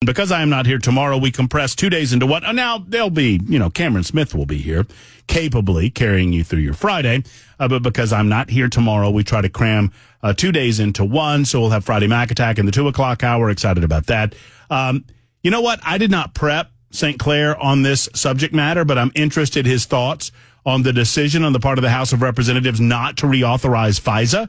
Because I am not here tomorrow, we compress 2 days into one. Now, they'll be, Cameron Smith will be here, capably carrying you through your Friday. But because I'm not here tomorrow, we try to cram 2 days into one. So we'll have Friday Mac Attack in the 2 o'clock hour. Excited about that. You know what? I did not prep St. Clair on this subject matter, but I'm interested his thoughts on the decision on the part of the House of Representatives not to reauthorize FISA.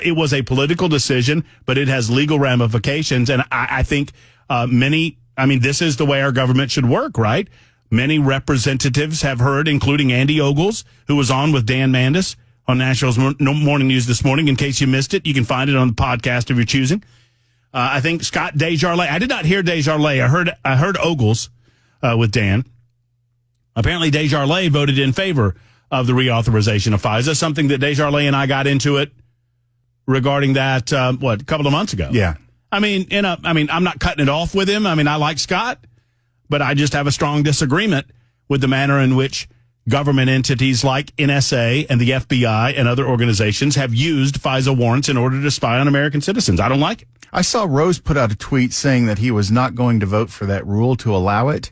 It was a political decision, but it has legal ramifications. And I think this is the way our government should work, right? Many representatives have heard, including Andy Ogles, who was on with Dan Mandis on National's Morning News this morning. In case you missed it, you can find it on the podcast of your choosing. I think Scott Desjardins. I did not hear Desjardins. I heard Ogles with Dan. Apparently, Desjardins voted in favor of the reauthorization of FISA, something that Desjardins and I got into it regarding that, a couple of months ago. Yeah. I'm not cutting it off with him. I like Scott, but I just have a strong disagreement with the manner in which government entities like NSA and the FBI and other organizations have used FISA warrants in order to spy on American citizens. I don't like it. I saw Rose put out a tweet saying that he was not going to vote for that rule to allow it,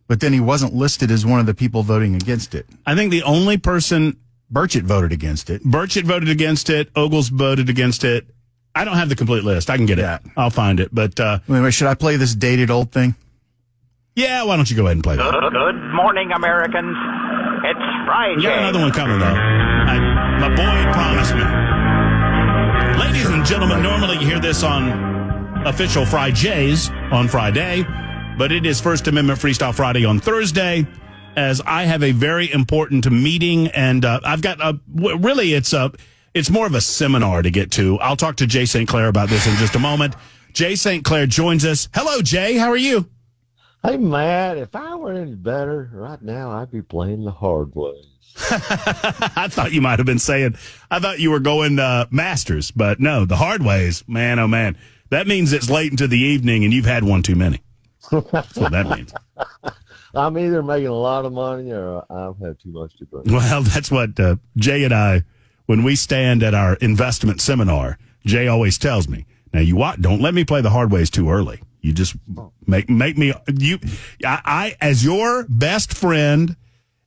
but then he wasn't listed as one of the people voting against it. I think the only person... Burchett voted against it. Burchett voted against it. Ogles voted against it. I don't have the complete list. I can get it. I'll find it. But anyway, should I play this dated old thing? Yeah, why don't you go ahead and play that? Good morning, Americans. It's Fri Jay. We got another one coming, though. My boy promised me. Ladies and gentlemen, normally you hear this on official Fri Jays on Friday, but it is First Amendment Freestyle Friday on Thursday, as I have a very important meeting, and I've got it's more of a seminar to get to. I'll talk to Jay St. Clair about this in just a moment. Jay St. Clair joins us. Hello, Jay. How are you? Hey, Matt, if I were any better right now, I'd be playing the hard ways. I thought you might have been saying, I thought you were going Masters, but no, the hard ways. Man, oh, man. That means it's late into the evening and you've had one too many. That's what that means. I'm either making a lot of money or I've had too much to drink. Well, that's what Jay and I, when we stand at our investment seminar, Jay always tells me, now don't let me play the hard ways too early. You just make me, I, as your best friend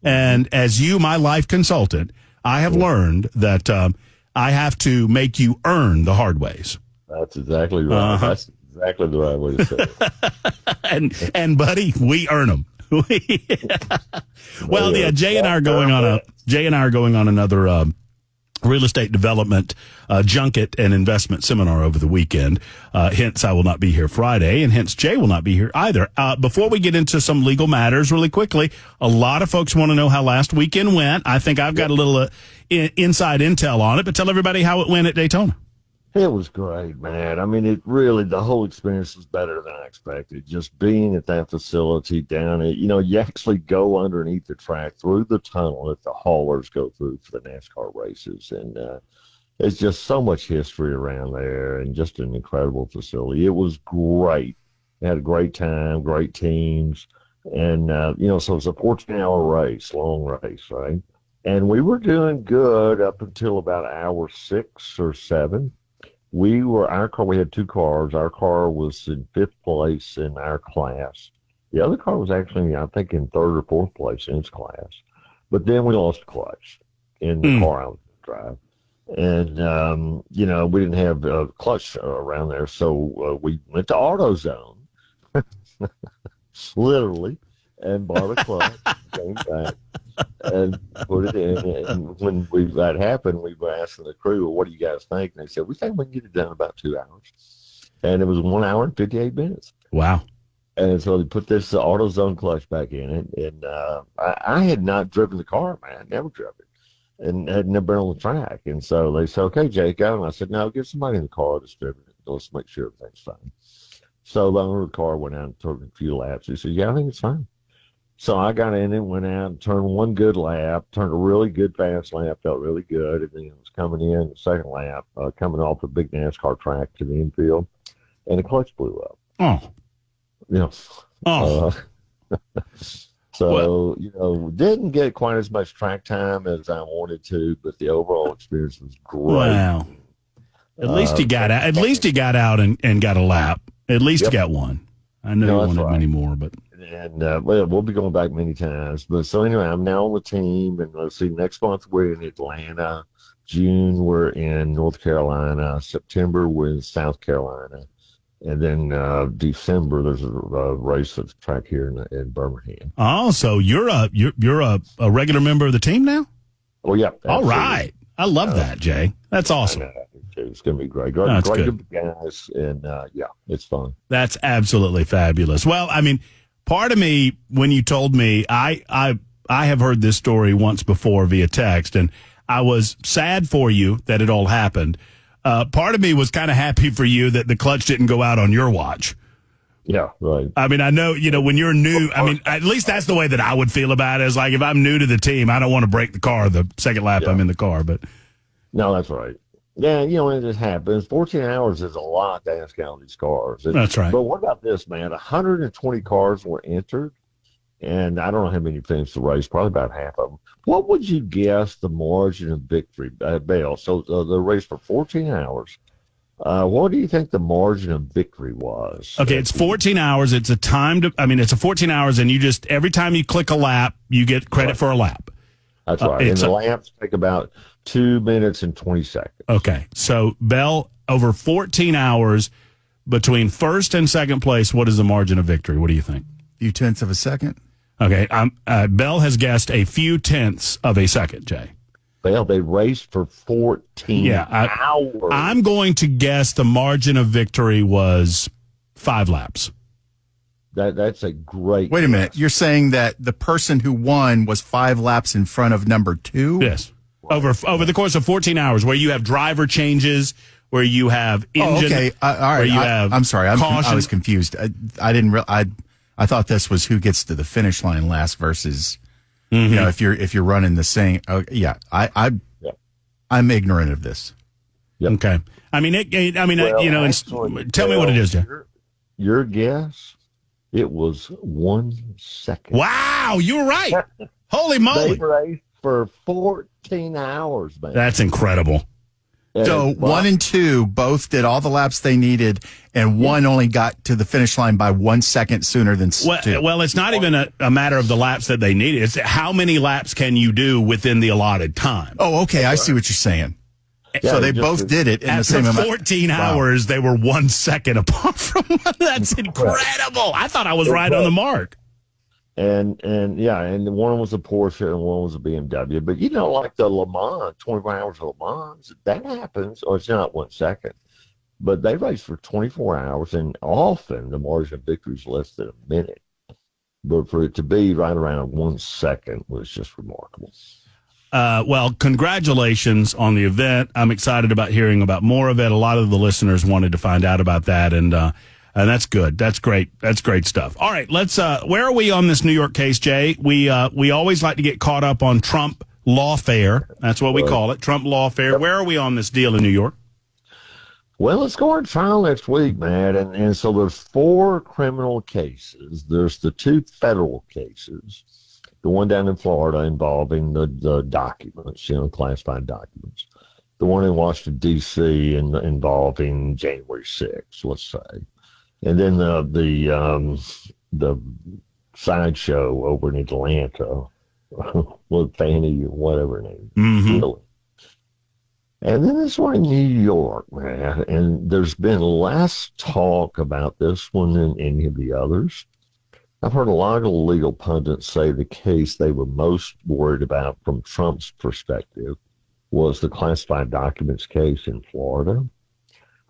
and as you, my life consultant, I have learned that I have to make you earn the hard ways. That's exactly right. Uh-huh. That's exactly the right way to say it. and buddy, we earn them. Well, yeah, Jay and I are going on another real estate development junket and investment seminar over the weekend. Hence, I will not be here Friday, and hence Jay will not be here either. Before we get into some legal matters really quickly, a lot of folks want to know how last weekend went. I think I've got a little inside intel on it, but tell everybody how it went at Daytona. It was great, man. The whole experience was better than I expected. Just being at that facility down at, you actually go underneath the track through the tunnel that the haulers go through for the NASCAR races. And there's just so much history around there and just an incredible facility. It was great. We had a great time, great teams. And, so it's a 14-hour race, long race, right? And we were doing good up until about hour 6 or 7. We had 2 cars. Our car was in 5th place in our class. The other car was actually, I think, in 3rd or 4th place in its class. But then we lost the clutch in the car I was going to drive. And, we didn't have a clutch around there. So we went to AutoZone, literally, and bought a clutch, came back, and put it in. And when that happened, we were asking the crew, well, what do you guys think? And they said, we think we can get it done in about 2 hours. And it was 1 hour and 58 minutes. Wow. And so they put this AutoZone clutch back in it. And I had not driven the car, man. I never drove it. And had never been on the track. And so they said, okay, Jake, go. And I said, no, get somebody in the car that's driven it. Let's make sure everything's fine. So the owner of the car went out and took a few laps. He said, yeah, I think it's fine. So I got in and went out and turned one good lap, turned a really good fast lap, felt really good. And then it was coming in the second lap, coming off a big NASCAR track to the infield, and the clutch blew up. So, didn't get quite as much track time as I wanted to, but the overall experience was great. Wow. At least he got out. At least he got out and got a lap. At least he got one. I know No, you that's wanted right. many more, but And well, we'll be going back many times. But so anyway, I'm now on the team, and let's see. Next month we're in Atlanta. June we're in North Carolina. September we're in South Carolina, and then December there's a race at the track here in Birmingham. oh, so you're a regular member of the team now? Oh yeah, All absolutely. right. I love that, Jay. That's awesome. I know. It's going to be great. No, that's Great good. group of guys, and yeah, it's fun. That's absolutely fabulous. Well, I mean, part of me, when you told me, I have heard this story once before via text, and I was sad for you that it all happened. Part of me was kind of happy for you that the clutch didn't go out on your watch. Yeah, right. I mean, I know, when you're new, I mean, at least that's the way that I would feel about it. Is like, if I'm new to the team, I don't want to break the car the second lap I'm in the car. But No, that's right. Yeah, it just happens. 14 hours is a lot to ask out these cars. That's right. But what about this, man? 120 cars were entered, and I don't know how many finished the race, probably about half of them. What would you guess the margin of victory, Bale? So the race for 14 hours. What do you think the margin of victory was? okay, it's 14 hours. It's a it's a 14 hours, and you just, every time you click a lap, you get credit for a lap. That's right. And the laps take about 2 minutes and 20 seconds. Okay. So, Bell, over 14 hours between first and second place, what is the margin of victory? What do you think? Few tenths of a second. Okay. Bell has guessed a few tenths of a second, Jay. Well, they raced for 14 hours. I'm going to guess the margin of victory was 5 laps. That's a great Wait a minute. guess. You're saying that the person who won was 5 laps in front of number 2? Yes. Over the course of 14 hours, where you have driver changes, where you have engine. Oh, okay. All right. Where you have I'm sorry. I caution. was confused. I didn't. I thought this was who gets to the finish line last versus, if you're running the same. Oh, yeah. I'm ignorant of this. Yep. Okay. I mean, Well, actually, tell me what it is, Jay. Your guess, it was 1 second. Wow, you were right. Holy They moly. raced for 14 hours, man. That's incredible. So 1 and 2 both did all the laps they needed, and one only got to the finish line by 1 second sooner than 2. Well, it's not even a matter of the laps that they needed. It's how many laps can you do within the allotted time. Oh, okay. I see what you're saying. Yeah, So they both did it in the After same amount. 14 hours, they were 1 second apart from one. That's incredible. I thought I was right on the mark. And one was a Porsche and one was a BMW. But like the Le Mans, 24 hours of Le Mans, that happens, or it's not 1 second. But they race for 24 hours, and often the margin of victory is less than a minute. But for it to be right around 1 second was just remarkable. Well, congratulations on the event. I'm excited about hearing about more of it. A lot of the listeners wanted to find out about that, and that's good. That's great. That's great stuff. All right, let's. Where are we on this New York case, Jay? We always like to get caught up on Trump lawfare. That's what we call it, Trump lawfare. Yep. Where are we on this deal in New York? Well, it's going to trial next week, man. And so there's 4 criminal cases. There's the 2 federal cases. The one down in Florida involving the documents, classified documents. The one in Washington, D.C. involving January 6th, let's say. And then the sideshow over in Atlanta with Fannie or whatever her name is. Mm-hmm. Really. And then this one in New York, man. And there's been less talk about this one than any of the others. I've heard a lot of legal pundits say the case they were most worried about from Trump's perspective was the classified documents case in Florida.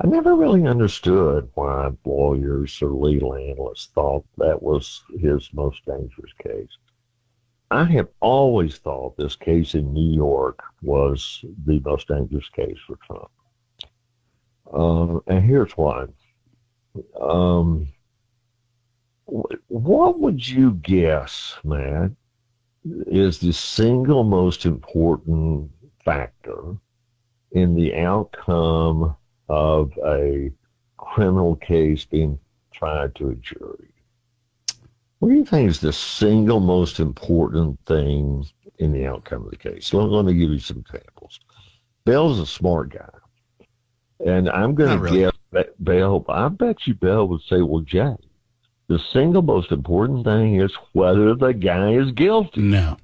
I never really understood why lawyers or legal analysts thought that was his most dangerous case. I have always thought this case in New York was the most dangerous case for Trump. And here's why. What would you guess, Matt, is the single most important factor in the outcome of a criminal case being tried to a jury? What do you think is the single most important thing in the outcome of the case? Let me give you some examples. Bell's a smart guy. And I'm going to guess that Bell, I bet you Bell would say, well, Jay, The single most important thing is whether the guy is guilty. No.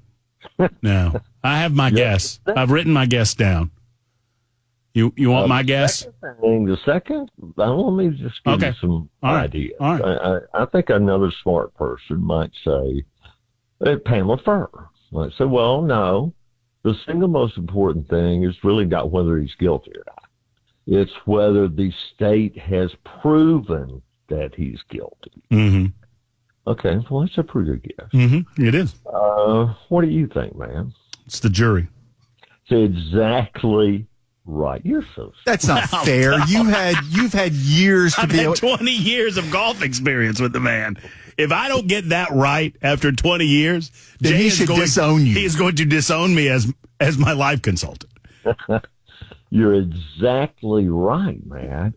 I have my guess. I've written my guess down. You want my guess? The second, let me just give you some ideas. All right. I think another smart person might say, Pamela Furr might say, well, no, the single most important thing is really not whether he's guilty or not. It's whether the state has proven that he's guilty. Mm-hmm. Okay, well, that's a pretty good guess. Mm-hmm. It is. What do you think, man? It's the jury. It's exactly right. You're so. That's not fair. You've had years to I've be had able. 20 years of golf experience with the man. If I don't get that right after 20 years, then he should disown you. He is going to disown me as my life consultant. You're exactly right, man.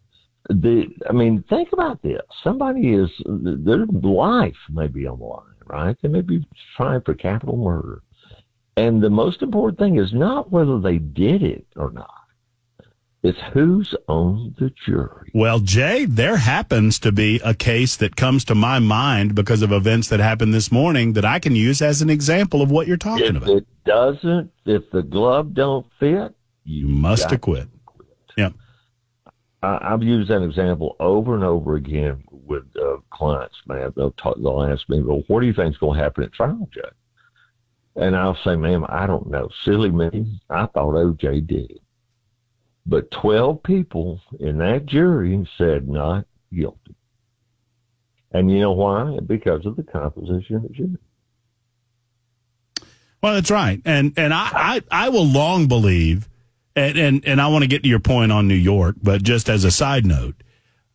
Think about this. Somebody their life may be on the line, right? They may be trying for capital murder. And the most important thing is not whether they did it or not. It's who's on the jury. Well, Jay, there happens to be a case that comes to my mind because of events that happened this morning that I can use as an example of what you're talking about. If the glove don't fit, you must acquit. Yeah. I've used that example over and over again with clients, man. They'll ask me, well, what do you think is going to happen at trial, Jay? And I'll say, ma'am, I don't know. Silly me. I thought O.J. did it. But 12 people in that jury said not guilty. And you know why? Because of the composition of the jury. Well, that's right. And I will long believe, and I want to get to your point on New York, but just as a side note,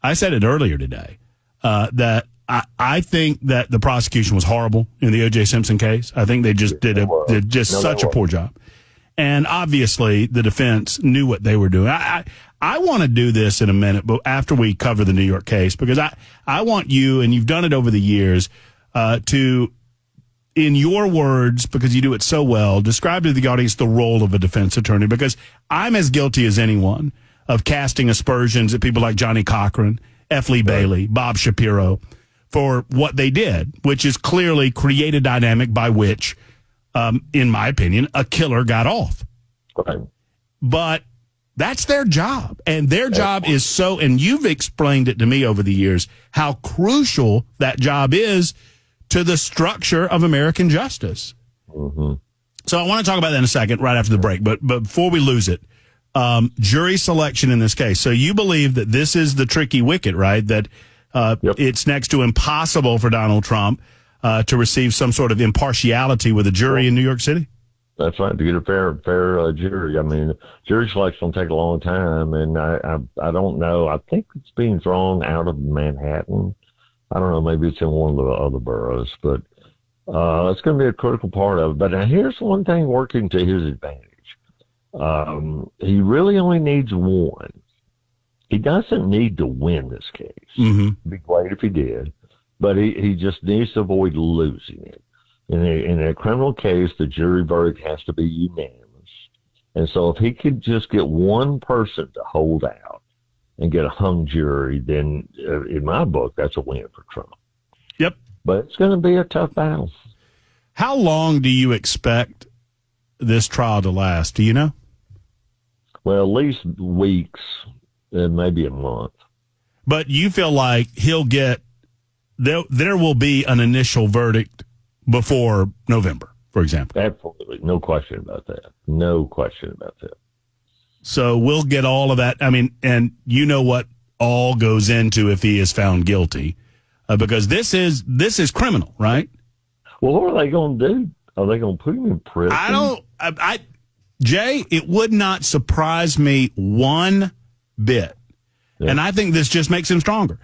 I said it earlier today, that I think that the prosecution was horrible in the O.J. Simpson case. I think they just did such a poor job. And obviously, the defense knew what they were doing. I want to do this in a minute, but after we cover the New York case, because I want you, and you've done it over the years, to, in your words, because you do it so well, describe to the audience the role of a defense attorney, because I'm as guilty as anyone of casting aspersions at people like Johnny Cochran, F. Lee Bailey, Bob Shapiro, for what they did, which is clearly create a dynamic by which, in my opinion, a killer got off. Right. But that's their job. And their job is so, and you've explained it to me over the years, how crucial that job is to the structure of American justice. Mm-hmm. So I want to talk about that in a second, right after the break. But before we lose it, jury selection in this case. So you believe that this is the tricky wicket, right? That it's next to impossible for Donald Trump to receive some sort of impartiality with a jury in New York City? That's right, to get a fair jury. I mean, jury selection will take a long time, and I don't know. I think it's being drawn out of Manhattan. I don't know, maybe it's in one of the other boroughs, but it's going to be a critical part of it. But now here's one thing working to his advantage. He really only needs one. He doesn't need to win this case. Mm-hmm. It'd be great if he did. But he just needs to avoid losing it. In a criminal case, the jury verdict has to be unanimous. And so if he could just get one person to hold out and get a hung jury, then in my book, that's a win for Trump. Yep. But it's going to be a tough battle. How long do you expect this trial to last? Do you know? Well, at least weeks and maybe a month. But you feel like he'll get... There will be an initial verdict before November, for example. Absolutely. No question about that. No question about that. So we'll get all of that. I mean, and you know what all goes into if he is found guilty, because this is criminal, right? Well, what are they going to do? Are they going to put him in prison? Jay, it would not surprise me one bit. Yeah. And I think this just makes him stronger.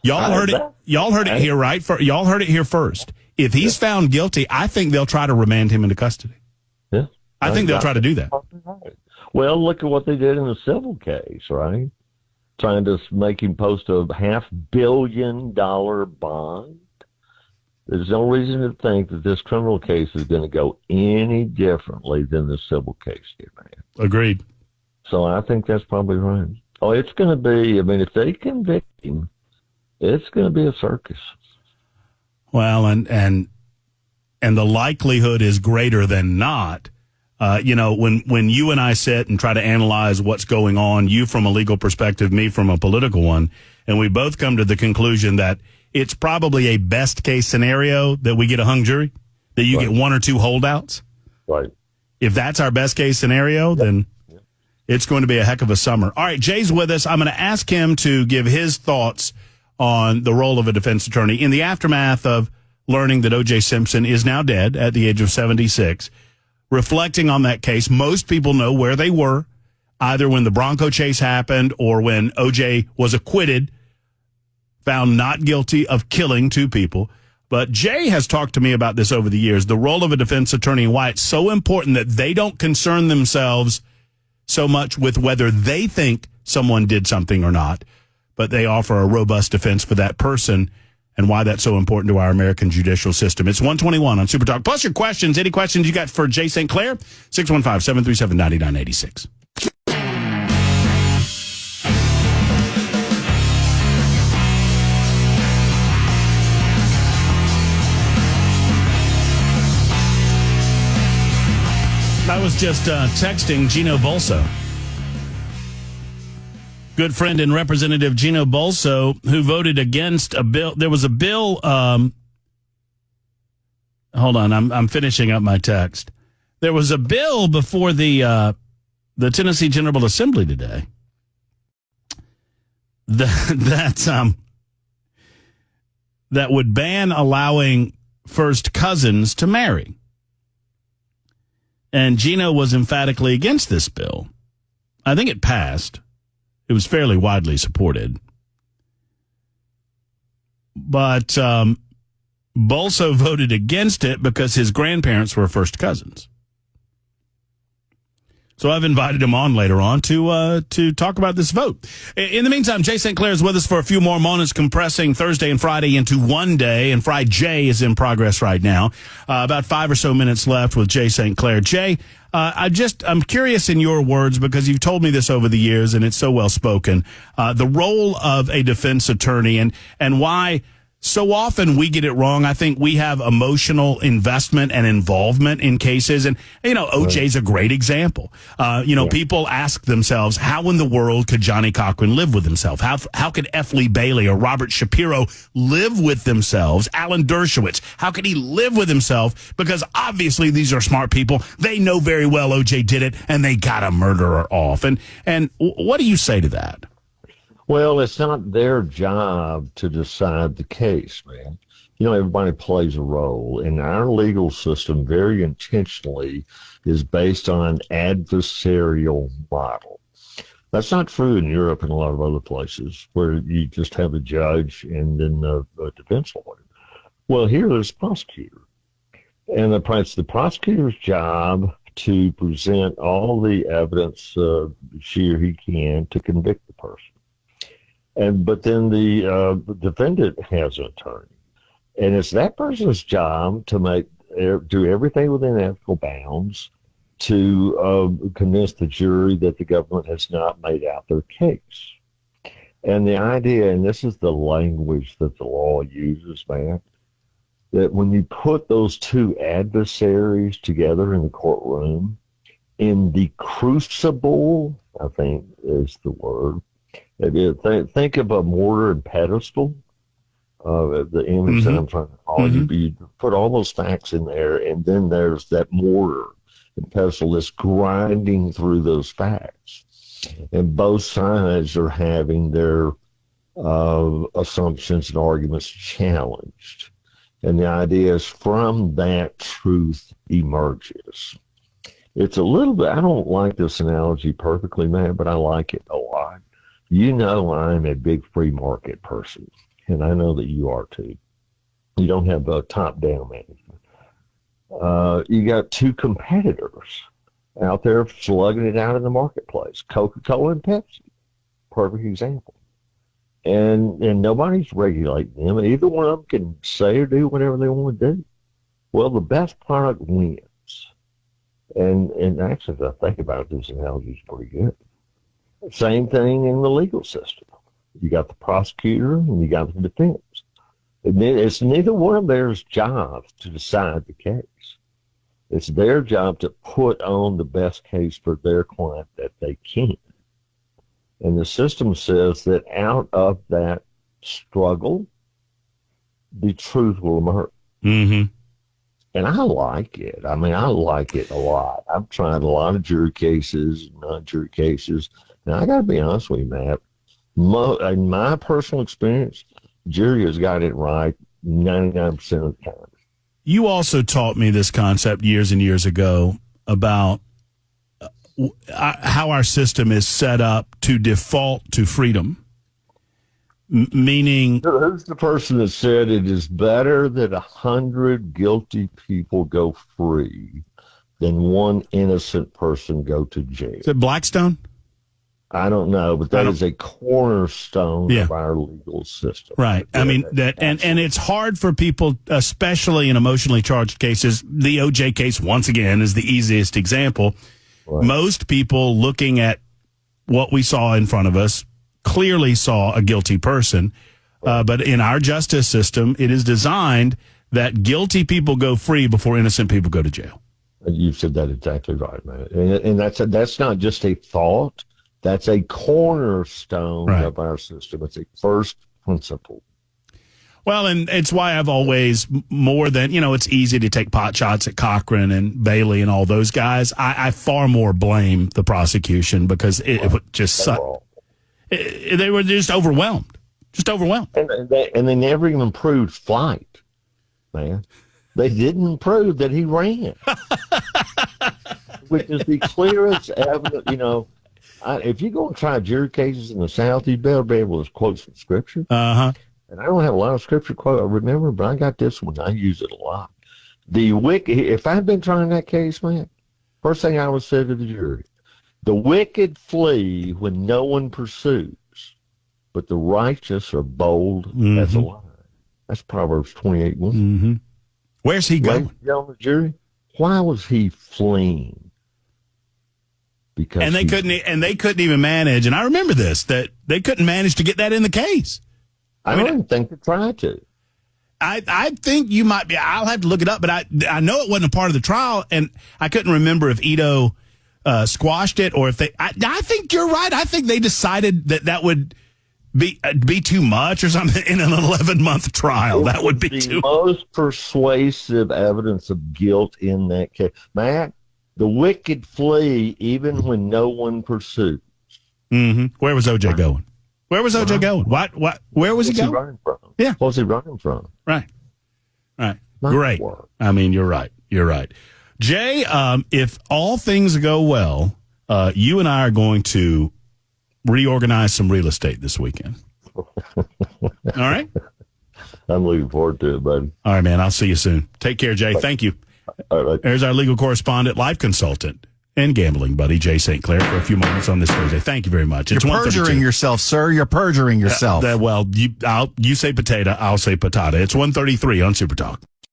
Y'all heard it here, right? Y'all heard it here first. If he's found guilty, I think they'll try to remand him into custody. Yeah. I think they'll try to do that. Well, look at what they did in the civil case, right? Trying to make him post a $500 million bond. There's no reason to think that this criminal case is going to go any differently than the civil case did, man. Agreed. So I think that's probably right. Oh, it's going to be, if they convict him, it's going to be a circus. Well, and the likelihood is greater than not. When you and I sit and try to analyze what's going on, you from a legal perspective, me from a political one, and we both come to the conclusion that it's probably a best case scenario that we get a hung jury, that you get one or two holdouts. Right. If that's our best case scenario, then it's going to be a heck of a summer. All right, Jay's with us. I'm going to ask him to give his thoughts on the role of a defense attorney in the aftermath of learning that O.J. Simpson is now dead at the age of 76. Reflecting on that case, most people know where they were, either when the Bronco chase happened or when O.J. was acquitted, found not guilty of killing two people. But Jay has talked to me about this over the years, the role of a defense attorney and why it's so important that they don't concern themselves so much with whether they think someone did something or not, but they offer a robust defense for that person and why that's so important to our American judicial system. It's 121 on Super Talk. Plus your questions. Any questions you got for Jay St. Clair? 615-737-9986. I was just texting Gino Bolso. Good friend and Representative Gino Bolso, who voted against a bill. There was a bill. Hold on, I'm finishing up my text. There was a bill before the Tennessee General Assembly today that would ban allowing first cousins to marry. And Gino was emphatically against this bill. I think it passed. It was fairly widely supported. But Bolso voted against it because his grandparents were first cousins. So I've invited him on later on to talk about this vote. In the meantime, Jay St. Clair is with us for a few more moments, compressing Thursday and Friday into one day, and Fri Jay is in progress right now. About 5 or so minutes left with Jay St. Clair. Jay, I'm curious in your words, because you've told me this over the years and it's so well spoken, the role of a defense attorney and why so often we get it wrong. I think we have emotional investment and involvement in cases. And, OJ's a great example. People ask themselves, how in the world could Johnny Cochran live with himself? How could F. Lee Bailey or Robert Shapiro live with themselves? Alan Dershowitz, how could he live with himself? Because obviously these are smart people. They know very well OJ did it and they got a murderer off. And what do you say to that? Well, it's not their job to decide the case, man. Everybody plays a role, and our legal system very intentionally is based on an adversarial model. That's not true in Europe and a lot of other places where you just have a judge and then a defense lawyer. Well, here there's a prosecutor, and it's the prosecutor's job to present all the evidence she or he can to convict the person. But then the defendant has an attorney, and it's that person's job to do everything within ethical bounds to convince the jury that the government has not made out their case. And the idea, and this is the language that the law uses, man, that when you put those two adversaries together in the courtroom, in the crucible, I think is the word. Think of a mortar and pestle, the image that I'm trying to call it. You put all those facts in there, and then there's that mortar and pestle that's grinding through those facts. And both sides are having their assumptions and arguments challenged. And the idea is from that truth emerges. It's a little bit, I don't like this analogy perfectly, man, but I like it a lot. I'm a big free market person, and I know that you are too. You don't have a top-down management. You got two competitors out there slugging it out in the marketplace, Coca-Cola and Pepsi, perfect example. And nobody's regulating them. Either one of them can say or do whatever they want to do. Well, the best product wins. And actually, if I think about it, this analogy is pretty good. Same thing in the legal system. You got the prosecutor and you got the defense. It's neither one of theirs jobs to decide the case. It's their job to put on the best case for their client that they can. And the system says that out of that struggle, the truth will emerge. Mm-hmm. And I like it. I mean, I like it a lot. I've tried a lot of jury cases, non-jury cases. And I got to be honest with you, Matt. In my personal experience, jury has got it right 99% of the time. You also taught me this concept years and years ago about how our system is set up to default to freedom. Meaning, who's the person that said it is better that 100 guilty people go free than one innocent person go to jail? Is it Blackstone? I don't know, but that is a cornerstone of our legal system. Right. I mean, and it's hard for people, especially in emotionally charged cases. The OJ case, once again, is the easiest example. Right. Most people looking at what we saw in front of us clearly saw a guilty person. But in our justice system, it is designed that guilty people go free before innocent people go to jail. You said that exactly right, man. And that's not just a thought. That's a cornerstone of our system. It's a first principle. Well, and it's why I've always, more than, it's easy to take pot shots at Cochran and Bailey and all those guys. I far more blame the prosecution because it just sucked. They were just overwhelmed. And they never even proved flight, man. They didn't prove that he ran, which is the clearest evidence, if you go and try jury cases in the South, you better be able to quote some scripture. Uh-huh. And I don't have a lot of scripture quote I remember, but I got this one. I use it a lot. The wicked, if I'd been trying that case, man, first thing I would say to the jury, the wicked flee when no one pursues, but the righteous are bold as a lion. That's Proverbs 28:1. Mm-hmm. Where's he going? On the jury, why was he fleeing? Because they couldn't even manage, and I remember this, that they couldn't manage to get that in the case. I don't even think they tried to. I think you might be. I'll have to look it up, but I know it wasn't a part of the trial, and I couldn't remember if Ito squashed it or if they. I think you're right. I think they decided that would be too much or something in an 11-month trial. That would be too. The most persuasive evidence of guilt in that case, Matt. The wicked flee even when no one pursues. Mm-hmm. Where was OJ going? Where was OJ going? What? Where was he going? Running from? Yeah. What was he running from? Right. Great. I mean, you're right. Jay, if all things go well, you and I are going to reorganize some real estate this weekend. All right? I'm looking forward to it, buddy. All right, man. I'll see you soon. Take care, Jay. Thank you. All right. There's our legal correspondent, life consultant, and gambling buddy, Jay St. Clair, for a few moments on this Thursday. Thank you very much. You're perjuring yourself, sir. You're perjuring yourself. You say potato, I'll say patata. It's 1:33 on Super Talk.